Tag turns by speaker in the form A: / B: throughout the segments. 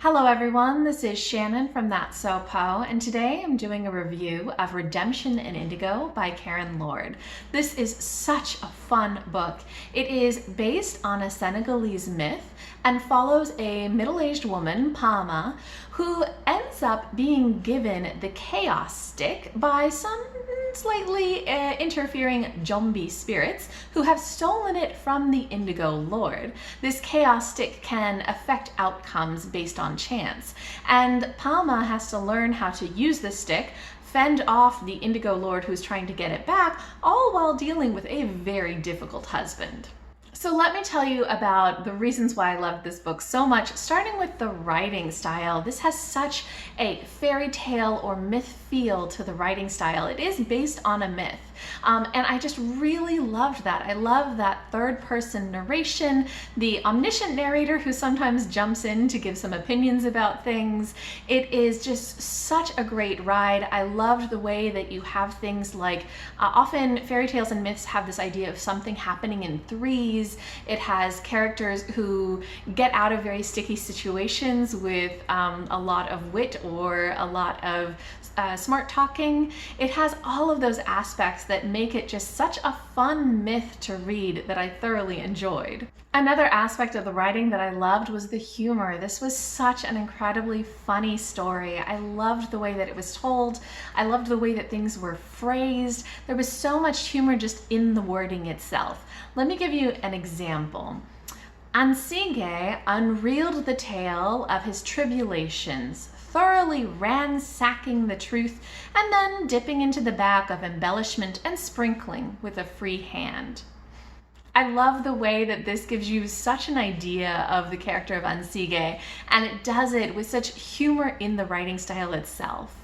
A: Hello everyone, this is Shannon from That's So Po, and today I'm doing a review of Redemption in Indigo by Karen Lord. This is such a fun book. It is based on a Senegalese myth and follows a middle-aged woman, Pama, who ends up being given the chaos stick by some slightly interfering zombie spirits who have stolen it from the Indigo Lord. This chaos stick can affect outcomes based on chance, and Palma has to learn how to use the stick, fend off the Indigo Lord who's trying to get it back, all while dealing with a very difficult husband. So let me tell you about the reasons why I love this book so much, starting with the writing style. This has such a fairy tale or myth feel to the writing style. It is based on a myth. And I just really loved that. I love that third person narration, the omniscient narrator who sometimes jumps in to give some opinions about things. It is just such a great ride. I loved the way that you have things like, often fairy tales and myths have this idea of something happening in threes. It has characters who get out of very sticky situations with a lot of wit or a lot of smart talking. It has all of those aspects that make it just such a fun myth to read that I thoroughly enjoyed. Another aspect of the writing that I loved was the humor. This was such an incredibly funny story. I loved the way that it was told. I loved the way that things were phrased. There was so much humor just in the wording itself. Let me give you an example. Ansige unreeled the tale of his tribulations, thoroughly ransacking the truth and then dipping into the bag of embellishment and sprinkling with a free hand. I love the way that this gives you such an idea of the character of Ansige, and it does it with such humor in the writing style itself.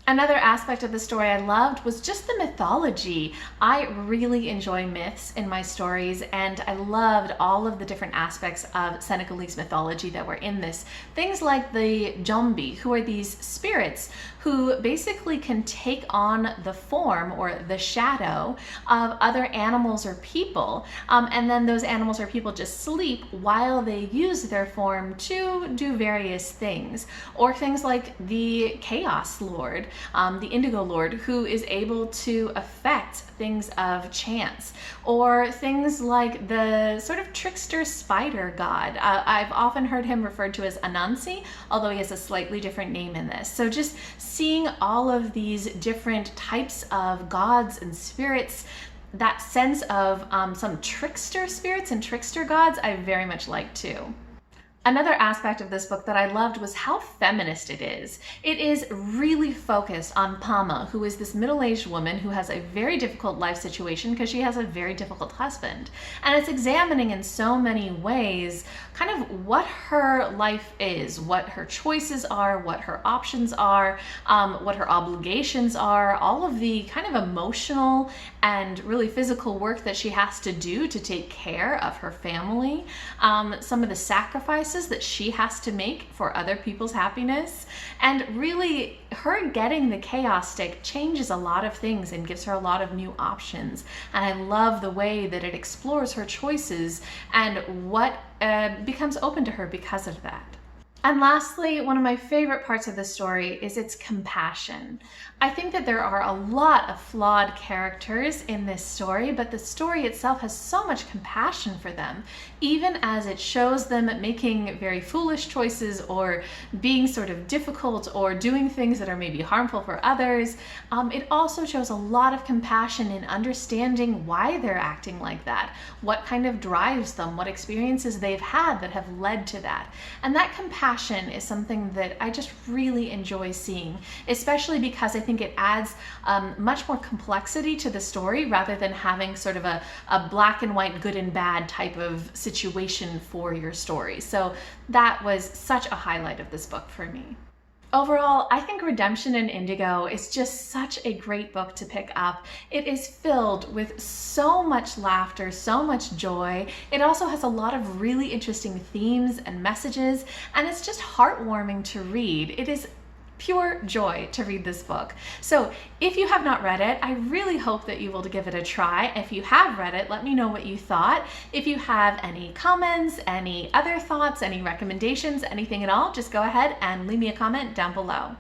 A: Another aspect of the story I loved was just the mythology. I really enjoy myths in my stories, and I loved all of the different aspects of Senegalese mythology that were in this. Things like the zombie, who are these spirits who basically can take on the form or the shadow of other animals or people, and then those animals or people just sleep while they use their form to do various things. Or things like the Chaos Lord, the Indigo Lord, who is able to affect things of chance, or things like the sort of trickster spider god. I've often heard him referred to as Anansi, although he has a slightly different name in this. So just seeing all of these different types of gods and spirits, that sense of some trickster spirits and trickster gods, I very much like too. Another aspect of this book that I loved was how feminist it is. It is really focused on Pama, who is this middle-aged woman who has a very difficult life situation because she has a very difficult husband. And it's examining in so many ways kind of what her life is, what her choices are, what her options are, what her obligations are, all of the kind of emotional and really physical work that she has to do to take care of her family, some of the sacrifices that she has to make for other people's happiness. And really, her getting the chaos stick changes a lot of things and gives her a lot of new options. And I love the way that it explores her choices and what becomes open to her because of that. And lastly, one of my favorite parts of the story is its compassion. I think that there are a lot of flawed characters in this story, but the story itself has so much compassion for them, even as it shows them making very foolish choices or being sort of difficult or doing things that are maybe harmful for others. It also shows a lot of compassion in understanding why they're acting like that, what kind of drives them, what experiences they've had that have led to that. And that compassion is something that I just really enjoy seeing, especially because I think it adds much more complexity to the story rather than having sort of a black and white, good and bad type of situation for your story. So that was such a highlight of this book for me. Overall, I think Redemption in Indigo is just such a great book to pick up. It is filled with so much laughter, so much joy. It also has a lot of really interesting themes and messages, and it's just heartwarming to read. It is pure joy to read this book. So if you have not read it, I really hope that you will give it a try. If you have read it, let me know what you thought. If you have any comments, any other thoughts, any recommendations, anything at all, just go ahead and leave me a comment down below.